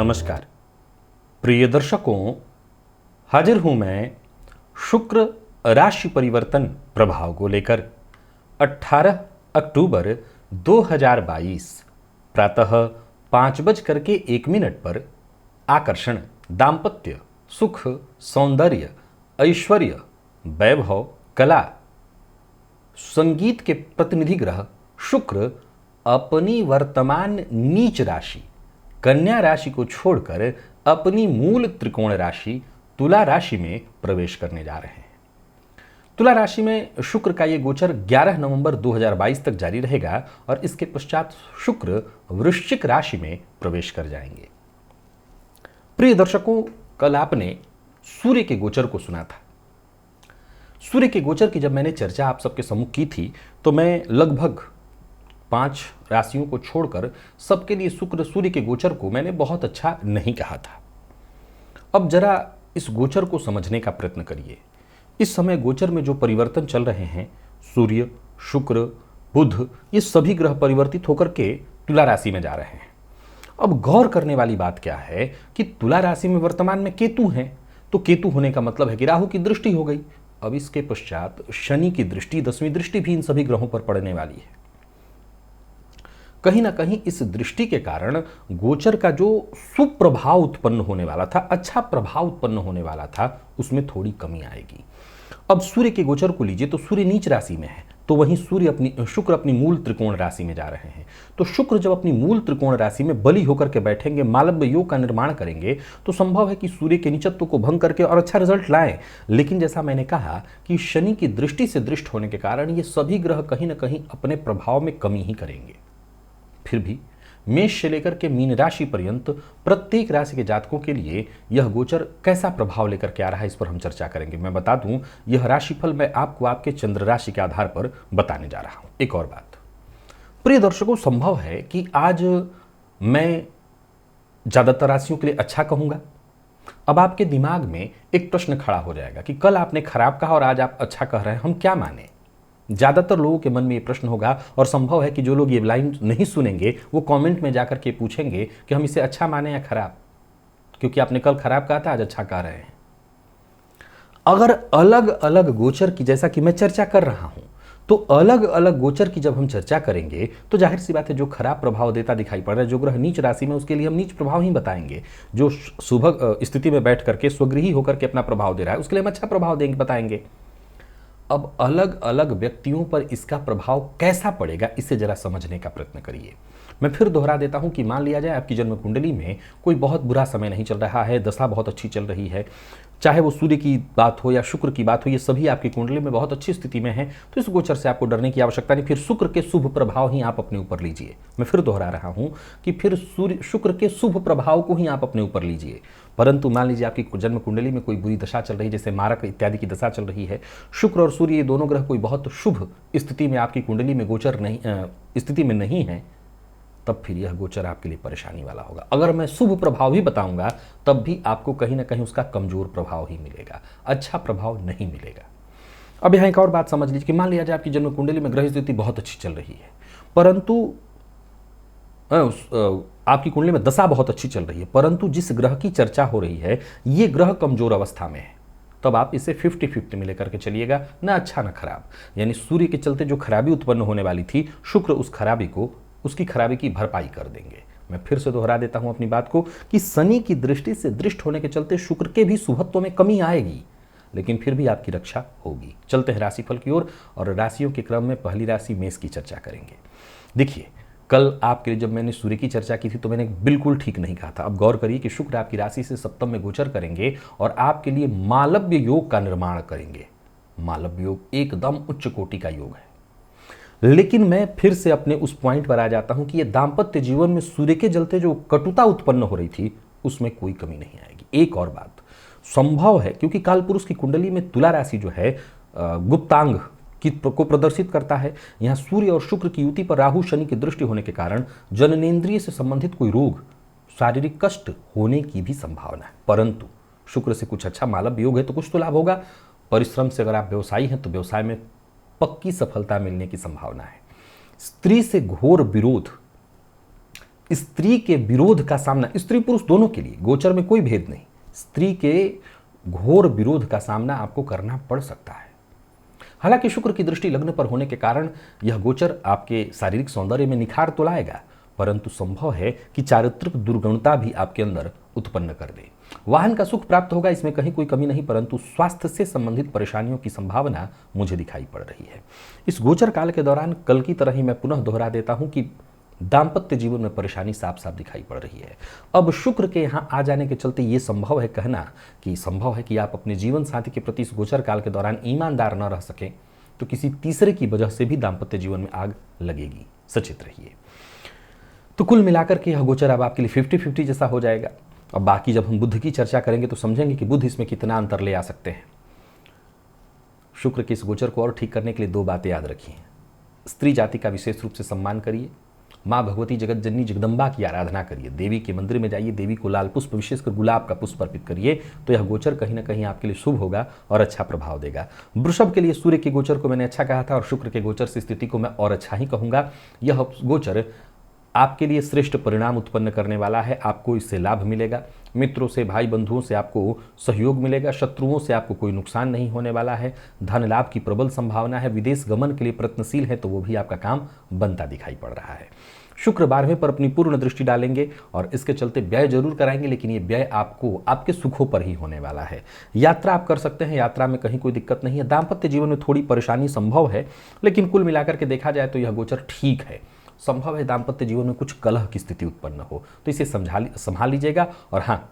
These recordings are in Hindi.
नमस्कार प्रिय दर्शकों, हाजिर हूं मैं शुक्र राशि परिवर्तन प्रभाव को लेकर 18 अक्टूबर 2022 प्रातः 5:01 पर आकर्षण, दाम्पत्य, सुख, सौंदर्य, ऐश्वर्य, वैभव, कला, संगीत के प्रतिनिधि ग्रह शुक्र अपनी वर्तमान नीच राशि कन्या राशि को छोड़कर अपनी मूल त्रिकोण राशि तुला राशि में प्रवेश करने जा रहे हैं। तुला राशि में शुक्र का यह गोचर 11 नवंबर 2022 तक जारी रहेगा और इसके पश्चात शुक्र वृश्चिक राशि में प्रवेश कर जाएंगे। प्रिय दर्शकों, कल आपने सूर्य के गोचर को सुना था। सूर्य के गोचर की जब मैंने चर्चा आप सबके सम्मुख की थी तो मैं लगभग 5 राशियों को छोड़कर सबके लिए शुक्र सूर्य के गोचर को मैंने बहुत अच्छा नहीं कहा था। अब जरा इस गोचर को समझने का प्रयत्न करिए। इस समय गोचर में जो परिवर्तन चल रहे हैं, सूर्य, शुक्र, बुध, ये सभी ग्रह परिवर्तित होकर के तुला राशि में जा रहे हैं। अब गौर करने वाली बात क्या है कि तुला राशि में वर्तमान में केतु हैं, तो केतु होने का मतलब है कि राहु की दृष्टि हो गई। अब इसके पश्चात शनि की दृष्टि, 10वीं दृष्टि भी इन सभी ग्रहों पर पड़ने वाली है। कहीं ना कहीं इस दृष्टि के कारण गोचर का जो सुप्रभाव उत्पन्न होने वाला था, अच्छा प्रभाव उत्पन्न होने वाला था, उसमें थोड़ी कमी आएगी। अब सूर्य के गोचर को लीजिए तो सूर्य नीच राशि में है, तो वहीं शुक्र अपनी मूल त्रिकोण राशि में जा रहे हैं। तो शुक्र जब अपनी मूल त्रिकोण राशि में बली होकर के बैठेंगे, मालव्य योग का निर्माण करेंगे, तो संभव है कि सूर्य के नीचत्व को भंग करके और अच्छा रिजल्ट लाएं। लेकिन जैसा मैंने कहा कि शनि की दृष्टि से दृष्ट होने के कारण ये सभी ग्रह कहीं ना कहीं अपने प्रभाव में कमी ही करेंगे। फिर भी मेष से लेकर के मीन राशि पर्यंत प्रत्येक राशि के जातकों के लिए यह गोचर कैसा प्रभाव लेकर के आ रहा है, इस पर हम चर्चा करेंगे। मैं बता दूं, यह राशिफल मैं आपको आपके चंद्र राशि के आधार पर बताने जा रहा हूं। एक और बात, प्रिय दर्शकों, संभव है कि आज मैं ज्यादातर राशियों के लिए अच्छा कहूंगा। अब आपके दिमाग में एक प्रश्न खड़ा हो जाएगा कि कल आपने खराब कहा और आज आप अच्छा कह रहे हैं, हम क्या माने। ज्यादातर लोगों के मन में ये प्रश्न होगा और संभव है कि जो लोग ये लाइन नहीं सुनेंगे वो कमेंट में जाकर के पूछेंगे कि हम इसे अच्छा माने या खराब, क्योंकि आपने कल खराब कहा था, आज अच्छा कह रहे हैं। अगर अलग अलग गोचर की, जैसा कि मैं चर्चा कर रहा हूं, तो अलग अलग गोचर की जब हम चर्चा करेंगे तो जाहिर सी बात है जो खराब प्रभाव देता दिखाई पड़ रहा है, जो ग्रह नीच राशि में, उसके लिए हम नीच प्रभाव ही बताएंगे। जो शुभ स्थिति में बैठ करके स्वगृही होकर के अपना प्रभाव दे रहा है, उसके लिए हम अच्छा प्रभाव देंगे, बताएंगे। अब अलग अलग व्यक्तियों पर इसका प्रभाव कैसा पड़ेगा, इसे जरा समझने का प्रयत्न करिए। मैं फिर दोहरा देता हूं कि मान लिया जाए आपकी जन्म कुंडली में कोई बहुत बुरा समय नहीं चल रहा है, दशा बहुत अच्छी चल रही है, चाहे वो सूर्य की बात हो या शुक्र की बात हो, ये सभी आपकी कुंडली में बहुत अच्छी स्थिति में है, तो इस गोचर से आपको डरने की आवश्यकता नहीं। फिर शुक्र के शुभ प्रभाव ही आप अपने ऊपर लीजिए। मैं फिर दोहरा रहा हूं कि फिर शुक्र के शुभ प्रभाव को ही आप अपने ऊपर लीजिए। परंतु मान लीजिए आपकी जन्म कुंडली में कोई बुरी दशा चल रही है, जैसे मारक इत्यादि की दशा चल रही है, शुक्र और सूर्य ये दोनों ग्रह कोई बहुत शुभ स्थिति में आपकी कुंडली में गोचर नहीं स्थिति में नहीं है, तब फिर यह गोचर आपके लिए परेशानी वाला होगा। अगर मैं शुभ प्रभाव ही बताऊंगा तब भी आपको कहीं ना कहीं उसका कमजोर प्रभाव ही मिलेगा, अच्छा प्रभाव नहीं मिलेगा। अब यहाँ एक और बात समझ लीजिए कि मान लिया जाए आपकी जन्म कुंडली में ग्रह स्थिति बहुत अच्छी चल रही है, परंतु आपकी कुंडली में दशा बहुत अच्छी चल रही है, परंतु जिस ग्रह की चर्चा हो रही है ये ग्रह कमजोर अवस्था में है, तब आप इसे 50-50 में लेकर के चलिएगा, ना अच्छा ना खराब। यानी सूर्य के चलते जो खराबी उत्पन्न होने वाली थी, शुक्र उसकी खराबी की भरपाई कर देंगे। मैं फिर से दोहरा देता हूं अपनी बात को कि शनि की दृष्टि से दृष्ट होने के चलते शुक्र के भी शुभत्व में कमी आएगी, लेकिन फिर भी आपकी रक्षा होगी। चलते हैं राशिफल की ओर और राशियों के क्रम में पहली राशि मेष की चर्चा करेंगे। देखिए, कल आपके लिए जब मैंने सूर्य की चर्चा की थी तो मैंने बिल्कुल ठीक नहीं कहा था। अब गौर करिए कि शुक्र आपकी राशि से सप्तम में गोचर करेंगे और आपके लिए मालव्य योग का निर्माण करेंगे। मालव्य योग एकदम उच्च कोटि का योग है। लेकिन मैं फिर से अपने उस पॉइंट पर आ जाता हूं कि यह दाम्पत्य जीवन में सूर्य के जलते जो कटुता उत्पन्न हो रही थी उसमें कोई कमी नहीं आएगी। एक और बात संभव है, क्योंकि कालपुरुष की कुंडली में तुला राशि जो है गुप्तांग को प्रदर्शित करता है। यहाँ सूर्य और शुक्र की युति पर राहु शनि की दृष्टि होने के कारण जननेंद्रिय से संबंधित कोई रोग, शारीरिक कष्ट होने की भी संभावना है। परंतु शुक्र से कुछ अच्छा मालव्य योग है तो कुछ तो लाभ होगा। परिश्रम से अगर आप व्यवसायी हैं तो व्यवसाय में पक्की सफलता मिलने की संभावना है। स्त्री से घोर विरोध, स्त्री के विरोध का सामना, स्त्री पुरुष दोनों के लिए, गोचर में कोई भेद नहीं, स्त्री के घोर विरोध का सामना आपको करना पड़ सकता है। हालांकि शुक्र की दृष्टि लग्न पर होने के कारण यह गोचर आपके शारीरिक सौंदर्य में निखार तो लाएगा, परंतु संभव है कि चारित्रिक दुर्गुणता भी आपके अंदर उत्पन्न कर दे। वाहन का सुख प्राप्त होगा, इसमें कहीं कोई कमी नहीं, परंतु स्वास्थ्य से संबंधित परेशानियों की संभावना मुझे दिखाई पड़ रही है। इस गोचर काल के दौरान कल की तरह ही मैं पुनः दोहरा देता हूं कि दाम्पत्य जीवन में परेशानी साफ साफ दिखाई पड़ रही है। अब शुक्र के यहाँ आ जाने के चलते ये संभव है कहना कि संभव है कि आप अपने जीवन साथी के प्रति इस गोचर काल के दौरान ईमानदार न रह सकें, तो किसी तीसरे की वजह से भी दाम्पत्य जीवन में आग लगेगी, सचेत रहिए। तो कुल मिलाकर के यह गोचर अब आपके लिए 50-50 जैसा हो जाएगा। अब बाकी जब हम बुध की चर्चा करेंगे तो समझेंगे कि बुध इसमें कितना अंतर ले आ सकते हैं। शुक्र के इस गोचर को और ठीक करने के लिए 2 बातें याद रखिए। स्त्री जाति का विशेष रूप से सम्मान करिए, माँ भगवती जगत जननी जगदम्बा की आराधना करिए, देवी के मंदिर में जाइए, देवी को लाल पुष्प विशेषकर गुलाब का पुष्प अर्पित करिए, तो यह गोचर कहीं ना कहीं आपके लिए शुभ होगा और अच्छा प्रभाव देगा। वृषभ के लिए सूर्य के गोचर को मैंने अच्छा कहा था और शुक्र के गोचर से स्थिति को मैं और अच्छा ही कहूँगा। यह गोचर आपके लिए श्रेष्ठ परिणाम उत्पन्न करने वाला है, आपको इससे लाभ मिलेगा, मित्रों से, भाई बंधुओं से आपको सहयोग मिलेगा, शत्रुओं से आपको कोई नुकसान नहीं होने वाला है, धन लाभ की प्रबल संभावना है, विदेश गमन के लिए प्रयत्नशील है तो वो भी आपका काम बनता दिखाई पड़ रहा है। शुक्र 12वें पर अपनी पूर्ण दृष्टि डालेंगे और इसके चलते व्यय जरूर कराएंगे, लेकिन ये व्यय आपको आपके सुखों पर ही होने वाला है। यात्रा आप कर सकते हैं, यात्रा में कहीं कोई दिक्कत नहीं है। दाम्पत्य जीवन में थोड़ी परेशानी संभव है, लेकिन कुल मिलाकर के देखा जाए तो यह गोचर ठीक है। संभव है दाम्पत्य जीवन में कुछ कलह की स्थिति उत्पन्न हो, तो इसे संभाल लीजिएगा। और हाँ,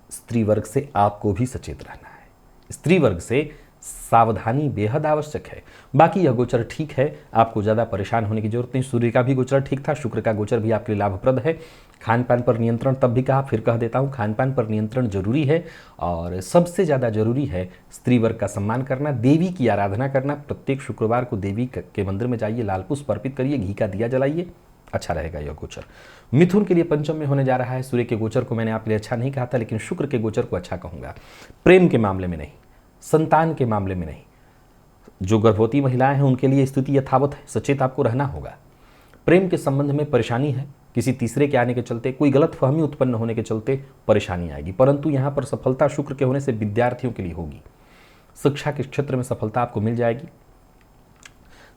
स्त्री वर्ग से आपको भी सचेत रहना है, स्त्री वर्ग से सावधानी बेहद आवश्यक है। बाकी यह गोचर ठीक है, आपको ज़्यादा परेशान होने की जरूरत नहीं। सूर्य का भी गोचर ठीक था, शुक्र का गोचर भी आपके लिए लाभप्रद है। खान पान पर नियंत्रण, तब भी कहा फिर कह देता हूँ, खान पान पर नियंत्रण जरूरी है और सबसे ज़्यादा जरूरी है स्त्री वर्ग का सम्मान करना, देवी की आराधना करना। प्रत्येक शुक्रवार को देवी के मंदिर में जाइए, लाल पुष्प अर्पित करिए, घी का दिया जलाइए, अच्छा रहेगा यह गोचर। मिथुन के लिए पंचम में होने जा रहा है। सूर्य के गोचर को मैंने आपके लिए अच्छा नहीं कहा था, लेकिन शुक्र के गोचर को अच्छा कहूँगा। प्रेम के मामले में नहीं, संतान के मामले में नहीं, जो गर्भवती महिलाएं हैं उनके लिए स्थिति यथावत है, सचेत आपको रहना होगा। प्रेम के संबंध में परेशानी है, किसी तीसरे के आने के चलते, कोई गलतफहमी उत्पन्न होने के चलते परेशानी आएगी, परंतु यहाँ पर सफलता शुक्र के होने से विद्यार्थियों के लिए होगी। शिक्षा के क्षेत्र में सफलता आपको मिल जाएगी।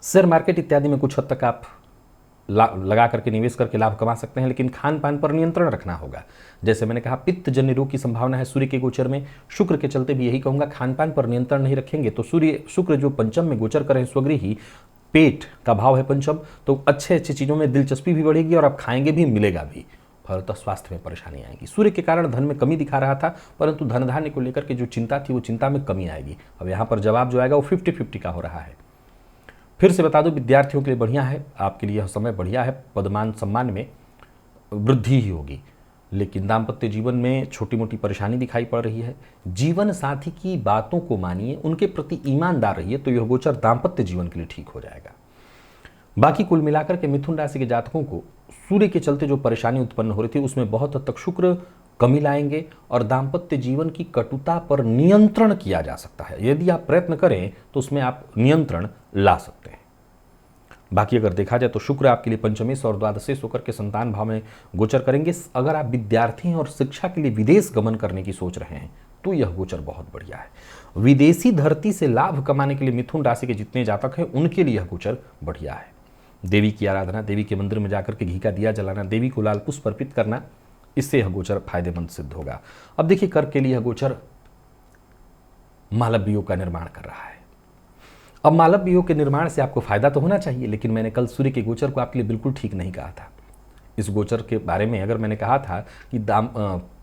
शेयर मार्केट इत्यादि में कुछ हद तक आप लगा करके निवेश करके लाभ कमा सकते हैं, लेकिन खान पान पर नियंत्रण रखना होगा। जैसे मैंने कहा, पित्त जन्य रोग की संभावना है सूर्य के गोचर में, शुक्र के चलते भी यही कहूंगा, खान पान पर नियंत्रण नहीं रखेंगे तो शुक्र जो पंचम में गोचर करें स्वगृही, पेट का भाव है पंचम, तो अच्छे चीज़ों में दिलचस्पी भी बढ़ेगी और आप खाएंगे भी, मिलेगा भी, फलतः स्वास्थ्य में परेशानी आएगी। सूर्य के कारण धन में कमी दिखा रहा था, परंतु धन धान्य को लेकर के जो चिंता थी वो चिंता में कमी आएगी। अब यहाँ पर जवाब जो आएगा वो 50-50 का हो रहा है। फिर से बता दूं, विद्यार्थियों के लिए बढ़िया है, आपके लिए यह समय बढ़िया है, पदमान सम्मान में वृद्धि ही होगी, लेकिन दाम्पत्य जीवन में छोटी मोटी परेशानी दिखाई पड़ रही है। जीवन साथी की बातों को मानिए, उनके प्रति ईमानदार रहिए, तो यह गोचर दाम्पत्य जीवन के लिए ठीक हो जाएगा। बाकी कुल मिलाकर के मिथुन राशि के जातकों को सूर्य के चलते जो परेशानी उत्पन्न हो रही थी उसमें बहुत हद तक शुक्र कमी लाएंगे और दाम्पत्य जीवन की कटुता पर नियंत्रण किया जा सकता है। यदि आप प्रयत्न करें तो उसमें आप नियंत्रण ला सकते हैं। बाकी अगर देखा जाए तो शुक्र आपके लिए पंचमेश और द्वादशेश होकर के संतान भाव में गोचर करेंगे। अगर आप विद्यार्थी हैं और शिक्षा के लिए विदेश गमन करने की सोच रहे हैं तो यह गोचर बहुत बढ़िया है। विदेशी धरती से लाभ कमाने के लिए मिथुन राशि के जितने जातक हैं उनके लिए यह गोचर बढ़िया है। देवी की आराधना, देवी के मंदिर में जाकर के घी का दिया जलाना, देवी को लाल पुष्प अर्पित करना, इससे यह गोचर फायदेमंद सिद्ध होगा। अब देखिए, कर्क के लिए यह गोचर मालव्य योग का निर्माण कर रहा है। अब मालव्य योग के निर्माण से आपको फायदा तो होना चाहिए, लेकिन मैंने कल सूर्य के गोचर को आपके लिए बिल्कुल ठीक नहीं कहा था। इस गोचर के बारे में अगर मैंने कहा था कि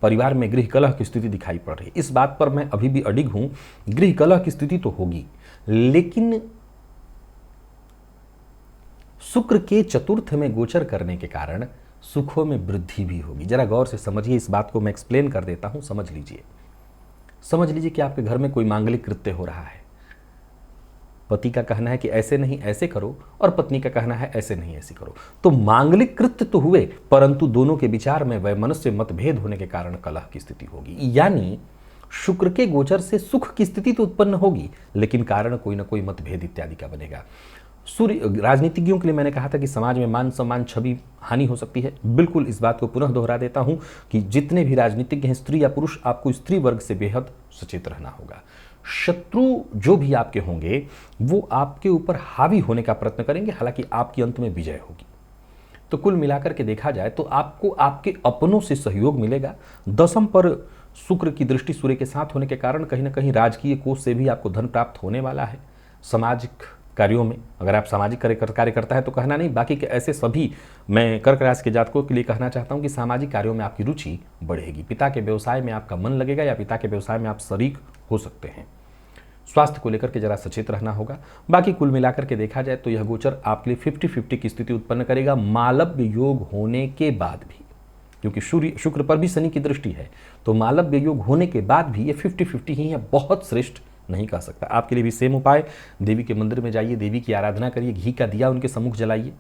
परिवार में गृह कलह की स्थिति दिखाई पड़ रही, इस बात पर मैं अभी भी अडिग हूं। गृह कलह की स्थिति तो होगी, लेकिन शुक्र के चतुर्थ में गोचर करने के कारण सुखों में वृद्धि भी होगी। जरा गौर से समझिए, इस बात को मैं एक्सप्लेन कर देता हूं, समझ लीजिए कि आपके घर में कोई मांगलिक कृत्य हो रहा है। पति का कहना है कि ऐसे नहीं ऐसे करो और पत्नी का कहना है ऐसे नहीं ऐसे करो, तो मांगलिक कृत्य तो हुए, परंतु दोनों के विचार में वैमनस्य मतभेद होने के कारण कलह की स्थिति होगी। यानी शुक्र के गोचर से सुख की स्थिति तो उत्पन्न होगी, लेकिन कारण कोई ना कोई मतभेद इत्यादि का बनेगा। सूर्य राजनीतिज्ञों के लिए मैंने कहा था कि समाज में मान सम्मान छवि हानि हो सकती है। बिल्कुल इस बात को पुनः दोहरा देता हूं कि जितने भी राजनीतिज्ञ हैं, स्त्री या पुरुष, आपको स्त्री वर्ग से बेहद सचेत रहना होगा। शत्रु जो भी आपके होंगे वो आपके ऊपर हावी होने का प्रयत्न करेंगे, हालांकि आपकी अंत में विजय होगी। तो कुल मिलाकर के देखा जाए तो आपको आपके अपनों से सहयोग मिलेगा। दशम पर शुक्र की दृष्टि सूर्य के साथ होने के कारण कहीं ना कहीं राजकीय कोष से भी आपको धन प्राप्त होने वाला है। सामाजिक कार्यों में अगर आप सामाजिक कार्य करता है तो कहना नहीं, बाकी के ऐसे सभी मैं कर्क राशि के जातकों के लिए कहना चाहता हूं कि सामाजिक कार्यों में आपकी रुचि बढ़ेगी। पिता के व्यवसाय में आपका मन लगेगा या पिता के व्यवसाय में आप शरीक हो सकते हैं। स्वास्थ्य को लेकर के जरा सचेत रहना होगा। बाकी कुल मिलाकर के देखा जाए तो यह गोचर आपके लिए 50-50 की स्थिति उत्पन्न करेगा, मालव्य योग होने के बाद भी, क्योंकि शुक्र पर भी शनि की दृष्टि है, तो मालव्य योग होने के बाद भी ये 50-50 ही है, बहुत श्रेष्ठ नहीं कह सकता। आपके लिए भी सेम उपाय, देवी के मंदिर में जाइए, देवी की आराधना करिए, घी का दिया उनके सम्मुख जलाइए,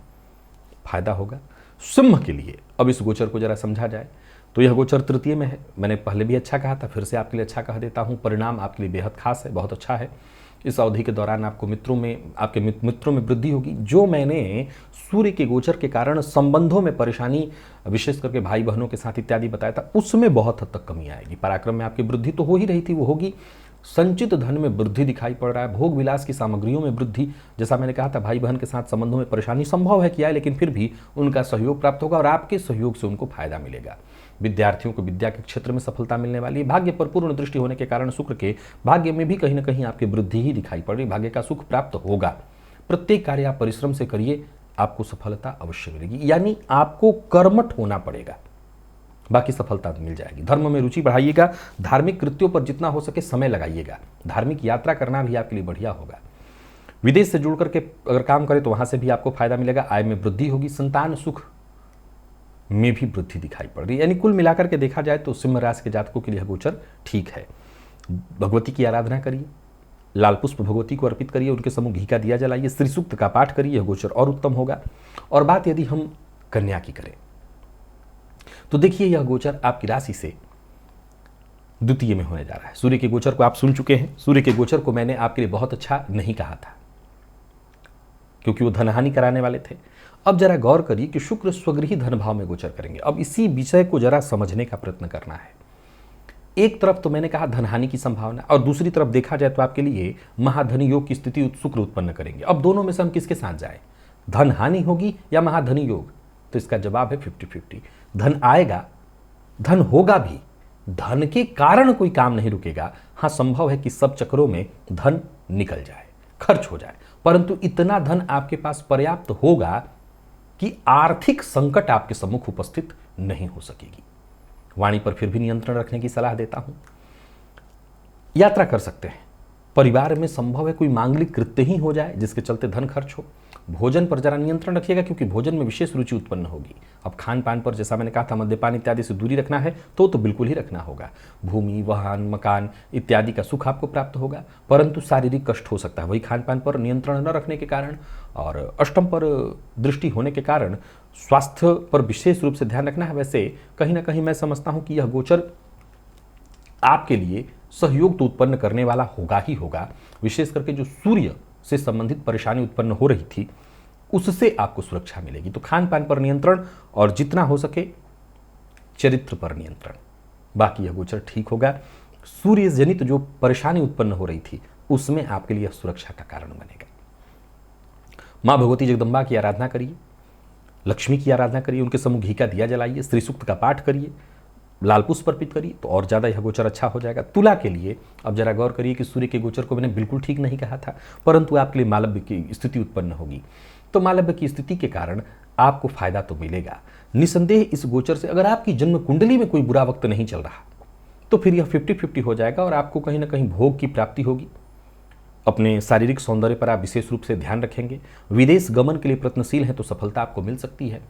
फायदा होगा। सिंह के लिए अब इस गोचर को जरा समझा जाए तो यह गोचर तृतीय में है। मैंने पहले भी अच्छा कहा था, फिर से आपके लिए अच्छा कह देता हूं। परिणाम आपके लिए बेहद खास है, बहुत अच्छा है। इस अवधि के दौरान आपको आपके मित्रों में वृद्धि होगी। जो मैंने सूर्य के गोचर के कारण संबंधों में परेशानी, विशेष करके भाई बहनों के साथ इत्यादि बताया था, उसमें बहुत हद तक कमी आएगी। पराक्रम में आपकी वृद्धि तो हो ही रही थी, वो होगी। संचित धन में वृद्धि दिखाई पड़ रहा है। भोग विलास की सामग्रियों में वृद्धि, जैसा मैंने कहा था भाई बहन के साथ संबंधों में परेशानी संभव है किया है, लेकिन फिर भी उनका सहयोग प्राप्त होगा और आपके सहयोग से उनको फायदा मिलेगा। विद्यार्थियों को विद्या के क्षेत्र में सफलता मिलने वाली है। भाग्य पर पूर्ण दृष्टि होने के कारण शुक्र के भाग्य में भी कहीं ना कहीं आपकी वृद्धि ही दिखाई पड़ रही। भाग्य का सुख प्राप्त होगा। प्रत्येक कार्य आप परिश्रम से करिए, आपको सफलता अवश्य मिलेगी। यानी आपको कर्मठ होना पड़ेगा, बाकी सफलता मिल जाएगी। धर्म में रुचि बढ़ाइएगा। धार्मिक कृत्यों पर जितना हो सके समय लगाइएगा। धार्मिक यात्रा करना भी आपके लिए बढ़िया होगा। विदेश से जुड़ करके अगर काम करें तो वहां से भी आपको फायदा मिलेगा। आय में वृद्धि होगी। संतान सुख में भी वृद्धि दिखाई पड़ रही है। यानी कुल मिलाकर के देखा जाए तो सिंह राशि के जातकों के लिए गोचर ठीक है। भगवती की आराधना करिए, लाल पुष्प भगवती को अर्पित करिए, उनके सम्मुख घी का दिया जलाइए, श्री सूक्त का पाठ करिए, यह गोचर और उत्तम होगा। और बात यदि हम कन्या की करें तो देखिए यह गोचर आपकी राशि से द्वितीय में होने जा रहा है। सूर्य के गोचर को आप सुन चुके हैं। सूर्य के गोचर को मैंने आपके लिए बहुत अच्छा नहीं कहा था क्योंकि वो धनहानि कराने वाले थे। अब जरा गौर करिए कि शुक्र स्वगृही धन भाव में गोचर करेंगे। अब इसी विषय को जरा समझने का प्रयत्न करना है। एक तरफ तो मैंने कहा धनहानि की संभावना, और दूसरी तरफ देखा जाए तो आपके लिए महाधनी योग की स्थिति शुक्र उत्पन्न करेंगे। अब दोनों में से हम किसके साथ जाए, धनहानि होगी या महाधनी योग? तो इसका जवाब है 50-50। धन आएगा, धन होगा भी, धन के कारण कोई काम नहीं रुकेगा। हाँ, संभव है कि सब चक्रों में धन निकल जाए, खर्च हो जाए, परंतु इतना धन आपके पास पर्याप्त होगा कि आर्थिक संकट आपके सम्मुख उपस्थित नहीं हो सकेगी। वाणी पर फिर भी नियंत्रण रखने की सलाह देता हूं। यात्रा कर सकते हैं। परिवार में संभव है कोई मांगलिक कृत्य ही हो जाए जिसके चलते धन खर्च हो। भोजन पर जरा नियंत्रण रखिएगा क्योंकि भोजन में विशेष रुचि उत्पन्न होगी। अब खान पान पर जैसा मैंने कहा था मद्यपान इत्यादि से दूरी रखना है तो बिल्कुल ही रखना होगा। भूमि, वाहन, मकान इत्यादि का सुख आपको प्राप्त होगा, परंतु शारीरिक कष्ट हो सकता है वही खान पान पर नियंत्रण न रखने के कारण। और अष्टम पर दृष्टि होने के कारण स्वास्थ्य पर विशेष रूप से ध्यान रखना है। वैसे कहीं ना कहीं मैं समझता हूं कि यह गोचर आपके लिए सहयोग तो उत्पन्न करने वाला होगा ही होगा। विशेष करके जो सूर्य से संबंधित परेशानी उत्पन्न हो रही थी उससे आपको सुरक्षा मिलेगी। तो खान पान पर नियंत्रण और जितना हो सके चरित्र पर नियंत्रण, बाकी यह गोचर ठीक होगा। सूर्य जनित जो परेशानी उत्पन्न हो रही थी उसमें आपके लिए सुरक्षा का कारण बनेगा। मां भगवती जगदम्बा की आराधना करिए, लक्ष्मी की आराधना करिए, उनके सम्मुख घी का दिया जलाइए, श्री सूक्त का पाठ करिए, लाल पुष्प अर्पित करिए तो और ज़्यादा यह गोचर अच्छा हो जाएगा। तुला के लिए अब जरा गौर करिए कि सूर्य के गोचर को मैंने बिल्कुल ठीक नहीं कहा था, परंतु आपके लिए मालव्य की स्थिति उत्पन्न होगी। तो मालव्य की स्थिति के कारण आपको फायदा तो मिलेगा निसंदेह। इस गोचर से अगर आपकी जन्म कुंडली में कोई बुरा वक्त नहीं चल रहा तो फिर यह 50-50 हो जाएगा और आपको कहीं ना कहीं भोग की प्राप्ति होगी। अपने शारीरिक सौंदर्य पर आप विशेष रूप से ध्यान रखेंगे। विदेश गमन के लिए प्रयत्नशील हैं तो सफलता आपको मिल सकती है।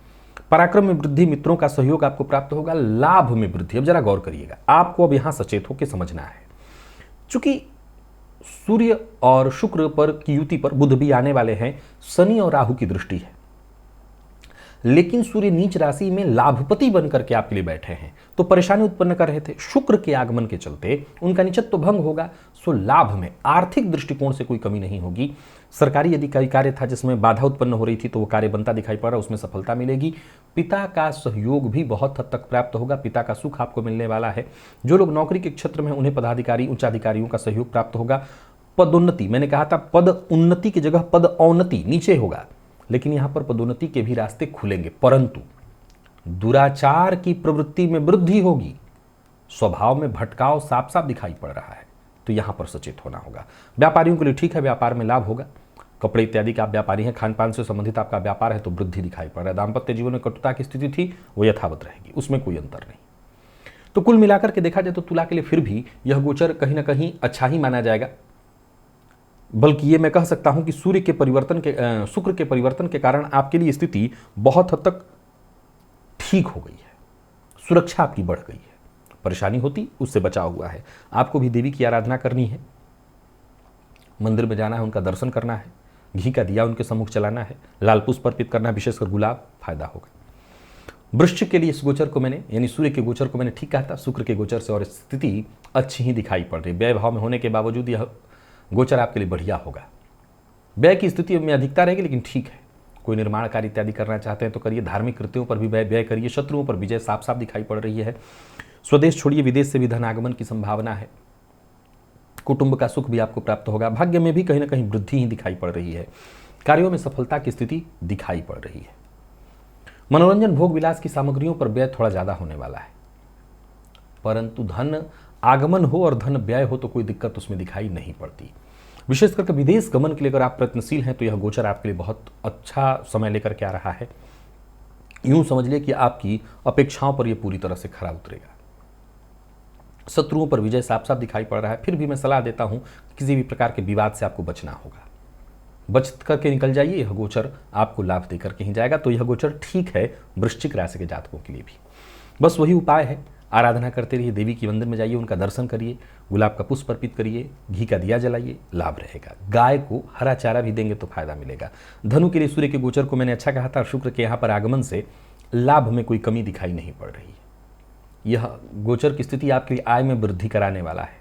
पराक्रम में वृद्धि, मित्रों का सहयोग आपको प्राप्त होगा। लाभ में वृद्धि, अब जरा गौर करिएगा, आपको अब यहां सचेत होकर समझना है। चूंकि सूर्य और शुक्र पर की युति पर बुध भी आने वाले हैं, शनि और राहु की दृष्टि है, लेकिन सूर्य नीच राशि में लाभपति बनकर के आपके लिए बैठे हैं, तो परेशानी उत्पन्न कर रहे थे। शुक्र के आगमन के चलते उनका निचत्व भंग होगा, सो लाभ में आर्थिक दृष्टिकोण से कोई कमी नहीं होगी। सरकारी यदि कोई कार्य था जिसमें बाधा उत्पन्न हो रही थी तो वो कार्य बनता दिखाई पड़ रहा है, उसमें सफलता मिलेगी। पिता का सहयोग भी बहुत हद तक प्राप्त होगा, पिता का सुख आपको मिलने वाला है। जो लोग नौकरी के क्षेत्र में उन्हें पदाधिकारी उच्चाधिकारियों का सहयोग प्राप्त होगा। पदोन्नति, मैंने कहा था पद उन्नति की जगह पद अवनति नीचे होगा, लेकिन यहां पर पदोन्नति के भी रास्ते खुलेंगे, परंतु दुराचार की प्रवृत्ति में वृद्धि होगी, स्वभाव में भटकाव साफ साफ दिखाई पड़ रहा है, तो यहां पर सचेत होना होगा। व्यापारियों के लिए ठीक है, व्यापार में लाभ होगा। कपड़े इत्यादि का आप व्यापारी हैं, खान पान से संबंधित आपका व्यापार है तो वृद्धि दिखाई पड़ रहा है। दाम्पत्य जीवन में कटुता की स्थिति थी वो यथावत रहेगी, उसमें कोई अंतर नहीं। तो कुल मिलाकर के देखा जाए तो तुला के लिए फिर भी यह गोचर कहीं ना कहीं अच्छा ही माना जाएगा, बल्कि ये मैं कह सकता हूं कि सूर्य के परिवर्तन के शुक्र के परिवर्तन के कारण आपके लिए स्थिति बहुत हद तक ठीक हो गई है, सुरक्षा आपकी बढ़ गई है। परेशानी होती उससे बचाव हुआ है। आपको भी देवी की आराधना करनी है, मंदिर में जाना है, उनका दर्शन करना है, घी का दिया उनके सम्मुख चलाना है, लाल पुष्प अर्पित करना है, विशेषकर गुलाब, फायदा होगा। वृश्चिक के लिए इस गोचर को मैंने यानी सूर्य के गोचर को मैंने ठीक कहा था, शुक्र के गोचर से और स्थिति अच्छी ही दिखाई पड़ रही। व्यय भाव में होने के बावजूद यह गोचर आपके लिए बढ़िया होगा। व्यय की स्थिति में अधिकता रहेगी लेकिन ठीक है। कोई निर्माण कार्य इत्यादि करना चाहते हैं तो करिए, धार्मिक कृत्यों पर भी व्यय करिए, शत्रुओं पर विजय साफ साफ दिखाई पड़ रही है। स्वदेश छोड़िए, विदेश से भी धन आगमन की संभावना है। कुटुंब का सुख भी आपको प्राप्त होगा। भाग्य में भी कहीं ना कहीं वृद्धि ही दिखाई पड़ रही है। कार्यों में सफलता की स्थिति दिखाई पड़ रही है। मनोरंजन भोग विलास की सामग्रियों पर व्यय थोड़ा ज्यादा होने वाला है, परंतु धन आगमन हो और धन व्यय हो तो कोई दिक्कत उसमें दिखाई नहीं पड़ती। विशेष करके विदेश गमन के लिए अगर आप प्रयत्नशील हैं तो यह गोचर आपके लिए बहुत अच्छा समय लेकर के आ रहा है। यूं समझ लिए कि आपकी अपेक्षाओं पर यह पूरी तरह से खरा उतरेगा। शत्रुओं पर विजय साफ साफ दिखाई पड़ रहा है। फिर भी मैं सलाह देता हूं किसी भी प्रकार के विवाद से आपको बचना होगा, बच करके निकल जाइए। यह गोचर आपको लाभ देकर के ही जाएगा, तो यह गोचर ठीक है वृश्चिक राशि के जातकों के लिए भी। बस वही उपाय है, आराधना करते रहिए, देवी के मंदिर में जाइए, उनका दर्शन करिए, गुलाब का पुष्प अर्पित करिए, घी का दिया जलाइए, लाभ रहेगा। गाय को हरा चारा भी देंगे तो फायदा मिलेगा। धनु के लिए सूर्य के गोचर को मैंने अच्छा कहा था, शुक्र के यहाँ पर आगमन से लाभ में कोई कमी दिखाई नहीं पड़ रही है। यह गोचर की स्थिति आपके लिए आय में वृद्धि कराने वाला है।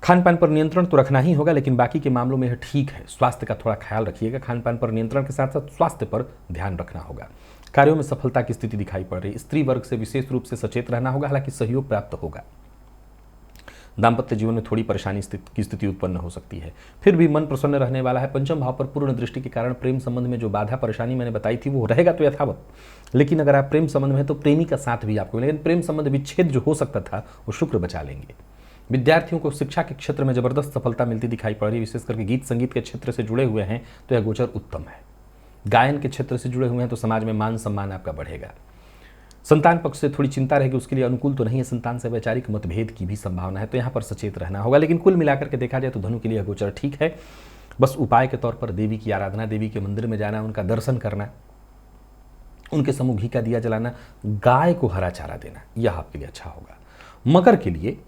खान पान पर नियंत्रण तो रखना ही होगा, लेकिन बाकी के मामलों में यह ठीक है। स्वास्थ्य का थोड़ा ख्याल रखिएगा। खान पान पर नियंत्रण के साथ साथ स्वास्थ्य पर ध्यान रखना होगा। कार्यों में सफलता की स्थिति दिखाई पड़ रही है। स्त्री वर्ग से विशेष रूप से सचेत रहना होगा, हालांकि सहयोग प्राप्त होगा। दाम्पत्य जीवन में थोड़ी परेशानी की स्थिति उत्पन्न हो सकती है, फिर भी मन प्रसन्न रहने वाला है। पंचम भाव पर पूर्ण दृष्टि के कारण प्रेम संबंध में जो बाधा परेशानी मैंने बताई थी वो रहेगा तो यथावत, लेकिन अगर आप प्रेम संबंध में हैं तो प्रेमी का साथ भी आपको मिलेगा। प्रेम संबंध विच्छेद जो हो सकता था वो शुक्र बचा लेंगे। विद्यार्थियों को शिक्षा के क्षेत्र में जबरदस्त सफलता मिलती दिखाई पड़ रही है। विशेष करके गीत संगीत के क्षेत्र से जुड़े हुए हैं तो यह गोचर उत्तम है। गायन के क्षेत्र से जुड़े हुए हैं तो समाज में मान सम्मान आपका बढ़ेगा। संतान पक्ष से थोड़ी चिंता रहेगी, उसके लिए अनुकूल तो नहीं है। संतान से वैचारिक मतभेद की भी संभावना है, तो यहाँ पर सचेत रहना होगा। लेकिन कुल मिलाकर के देखा जाए तो धनु के लिए गोचर ठीक है। बस उपाय के तौर पर देवी की आराधना, देवी के मंदिर में जाना, उनका दर्शन करना, उनके सम्मुख घी का दिया जलाना, गाय को हरा चारा देना, यह आपके लिए अच्छा होगा। मकर के लिए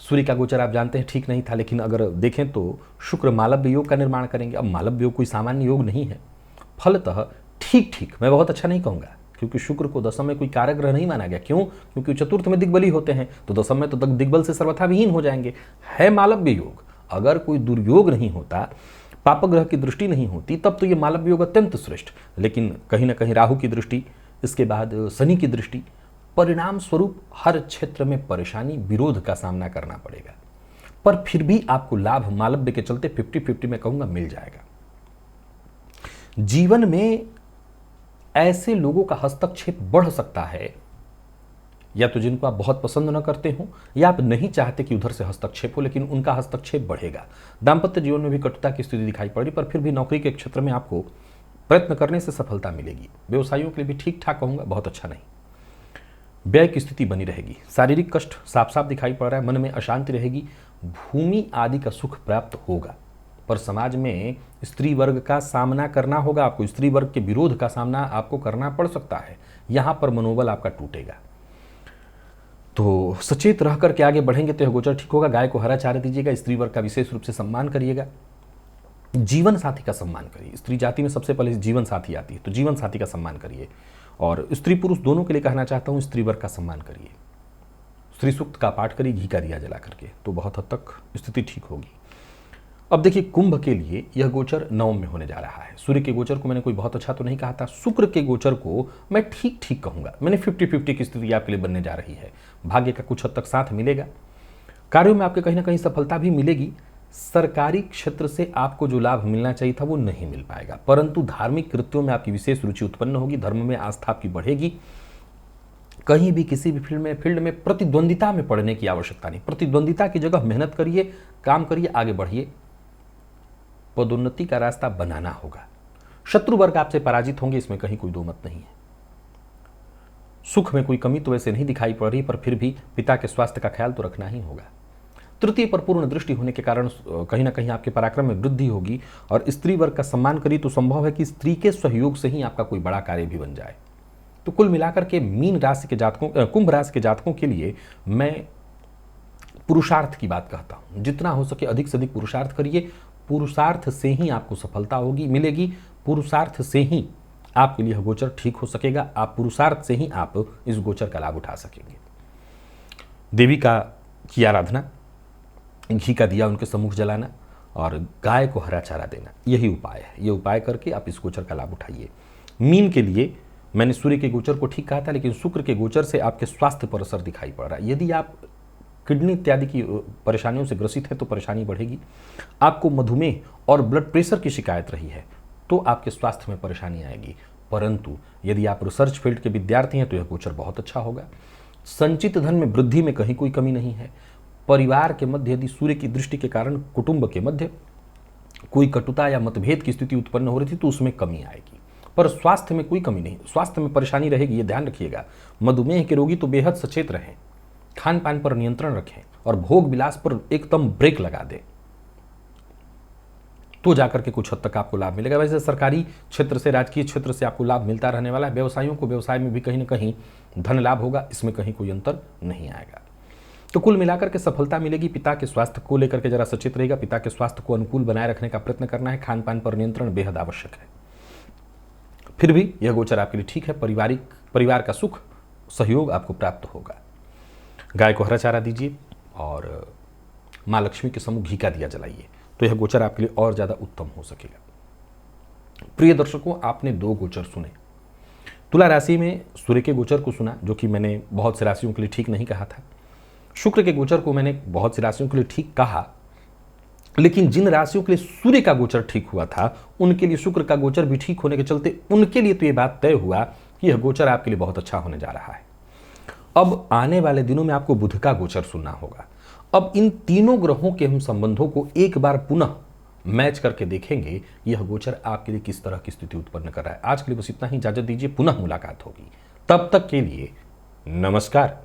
सूर्य का गोचर आप जानते हैं ठीक नहीं था, लेकिन अगर देखें तो शुक्र मालव्य योग का निर्माण करेंगे। अब मालव्य योग कोई सामान्य योग नहीं है, फलतः ठीक ठीक, मैं बहुत अच्छा नहीं कहूँगा, क्योंकि शुक्र को दशम में कोई कारक ग्रह नहीं माना गया। क्यों? क्योंकि चतुर्थ में दिग्बली होते हैं, तो दशम में तो दिग्बल से सर्वथा विहीन हो जाएंगे। है मालव्य योग, अगर कोई दुर्योग नहीं होता, पाप ग्रह की दृष्टि नहीं होती, तब तो ये मालव्य योग अत्यंत श्रेष्ठ। लेकिन कहीं ना कहीं राहु की दृष्टि, इसके बाद शनि की दृष्टि, परिणाम स्वरूप हर क्षेत्र में परेशानी, विरोध का सामना करना पड़ेगा। पर फिर भी आपको लाभ मालव्य के चलते 50-50 में कहूंगा मिल जाएगा। जीवन में ऐसे लोगों का हस्तक्षेप बढ़ सकता है, या तो जिनको आप बहुत पसंद न करते हो, या आप नहीं चाहते कि उधर से हस्तक्षेप हो, लेकिन उनका हस्तक्षेप बढ़ेगा। दाम्पत्य जीवन में भी कटुता की स्थिति दिखाई पड़ रही, पर फिर भी नौकरी के क्षेत्र में आपको प्रयत्न करने से सफलता मिलेगी। व्यवसायियों के लिए भी ठीक ठाक कहूंगा, बहुत अच्छा नहीं। व्यय की स्थिति बनी रहेगी। शारीरिक कष्ट साफ साफ दिखाई पड़ रहा है। मन में अशांति रहेगी। भूमि आदि का सुख प्राप्त होगा, पर समाज में स्त्री वर्ग का सामना करना होगा आपको। स्त्री वर्ग के विरोध का सामना आपको करना पड़ सकता है। यहां पर मनोबल आपका टूटेगा, तो सचेत रह करके आगे बढ़ेंगे तो यह गोचर ठीक होगा। गाय को हरा चारा दीजिएगा। स्त्री वर्ग का विशेष रूप से सम्मान करिएगा। जीवन साथी का सम्मान करिए। स्त्री जाति में सबसे पहले जीवन साथी आती है, तो जीवन साथी का सम्मान करिए। और स्त्री पुरुष दोनों के लिए कहना चाहता हूँ, स्त्री वर्ग का सम्मान करिए। स्त्री सूक्त का पाठ करिए घी का दिया जला करके, तो बहुत हद तक स्थिति ठीक होगी। अब देखिए, कुंभ के लिए यह गोचर नवम में होने जा रहा है। सूर्य के गोचर को मैंने कोई बहुत अच्छा तो नहीं कहा था, शुक्र के गोचर को मैं ठीक ठीक कहूंगा। मैंने 50-50 की स्थिति आपके लिए बनने जा रही है। भाग्य का कुछ हद तक साथ मिलेगा, कार्यों में आपके कहीं ना कहीं सफलता भी मिलेगी। सरकारी क्षेत्र से आपको जो लाभ मिलना चाहिए था वो नहीं मिल पाएगा, परंतु धार्मिक कृत्यों में आपकी विशेष रुचि उत्पन्न होगी, धर्म में आस्था आपकी बढ़ेगी। कहीं भी किसी भी फील्ड में प्रतिद्वंदिता में पड़ने की आवश्यकता नहीं। प्रतिद्वंदिता की जगह मेहनत करिए, काम करिए, आगे बढ़िए। पदोन्नति का रास्ता बनाना होगा। शत्रु वर्ग आपसे पराजित होंगे, इसमें कहीं कोई दो मत नहीं है। सुख में कोई कमी तो वैसे नहीं दिखाई पड़ रही, पर फिर भी पिता के स्वास्थ्य का ख्याल तो रखना ही होगा। तृतीय पर पूर्ण दृष्टि होने के कारण कहीं ना कहीं आपके पराक्रम में वृद्धि होगी। और स्त्री वर्ग का सम्मान करिए तो संभव है कि स्त्री के सहयोग से ही आपका कोई बड़ा कार्य भी बन जाए। तो कुल मिलाकर के मीन राशि के जातकों, कुंभ राशि के जातकों के लिए मैं पुरुषार्थ की बात कहता हूं। जितना हो सके अधिक से अधिक पुरुषार्थ करिए। पुरुषार्थ से ही आपको सफलता होगी, मिलेगी। पुरुषार्थ से ही आपके लिए गोचर ठीक हो सकेगा। आप पुरुषार्थ से ही आप इस गोचर का लाभ उठा सकेंगे। देवी का की आराधना, घी का दिया उनके सम्मुख जलाना और गाय को हरा चारा देना, यही उपाय है। ये उपाय करके आप इस गोचर का लाभ उठाइए। मीन के लिए मैंने सूर्य के गोचर को ठीक कहा था, लेकिन शुक्र के गोचर से आपके स्वास्थ्य पर असर दिखाई पड़ रहा है। यदि आप किडनी इत्यादि की परेशानियों से ग्रसित है तो परेशानी बढ़ेगी। आपको मधुमेह और ब्लड प्रेशर की शिकायत रही है तो आपके स्वास्थ्य में परेशानी आएगी। परंतु यदि आप रिसर्च फील्ड के विद्यार्थी हैं तो यह गोचर बहुत अच्छा होगा। संचित धन में वृद्धि में कहीं कोई कमी नहीं है। परिवार के मध्य यदि सूर्य की दृष्टि के कारण कुटुंब के मध्य कोई कटुता या मतभेद की स्थिति उत्पन्न हो रही थी तो उसमें कमी आएगी। पर स्वास्थ्य में कोई कमी नहीं, स्वास्थ्य में परेशानी रहेगी, ये ध्यान रखिएगा। मधुमेह के रोगी तो बेहद सचेत रहें, खान पान पर नियंत्रण रखें और भोग विलास पर एकदम ब्रेक लगा दें, तो जाकर के कुछ हद तक आपको लाभ मिलेगा। वैसे सरकारी क्षेत्र से, राजकीय क्षेत्र से आपको लाभ मिलता रहने वाला है। व्यवसायियों को व्यवसाय में भी कहीं ना कहीं धन लाभ होगा, इसमें कहीं कोई अंतर नहीं आएगा। तो कुल मिलाकर के सफलता मिलेगी। पिता के स्वास्थ्य को लेकर के जरा सचेत रहेगा। पिता के स्वास्थ्य को अनुकूल बनाए रखने का प्रयत्न करना है। खान पान पर नियंत्रण बेहद आवश्यक है। फिर भी यह गोचर आपके लिए ठीक है। परिवार का सुख सहयोग आपको प्राप्त होगा। गाय को हरा चारा दीजिए और माँ लक्ष्मी के सम्मुख घी का दिया जलाइए, तो यह गोचर आपके लिए और ज़्यादा उत्तम हो सकेगा। प्रिय दर्शकों, आपने 2 गोचर सुने। तुला राशि में सूर्य के गोचर को सुना, जो कि मैंने बहुत से राशियों के लिए ठीक नहीं कहा था। शुक्र के गोचर को मैंने बहुत सी राशियों के लिए ठीक कहा, लेकिन जिन राशियों के लिए सूर्य का गोचर ठीक हुआ था उनके लिए शुक्र का गोचर भी ठीक होने के चलते उनके लिए तो यह बात तय हुआ कि यह गोचर आपके लिए बहुत अच्छा होने जा रहा है। अब आने वाले दिनों में आपको बुध का गोचर सुनना होगा। अब इन तीनों ग्रहों के हम संबंधों को एक बार पुनः मैच करके देखेंगे, यह गोचर आपके लिए किस तरह की स्थिति उत्पन्न कर रहा है। आज के लिए बस इतना ही, इजाजत दीजिए, पुनः मुलाकात होगी। तब तक के लिए नमस्कार।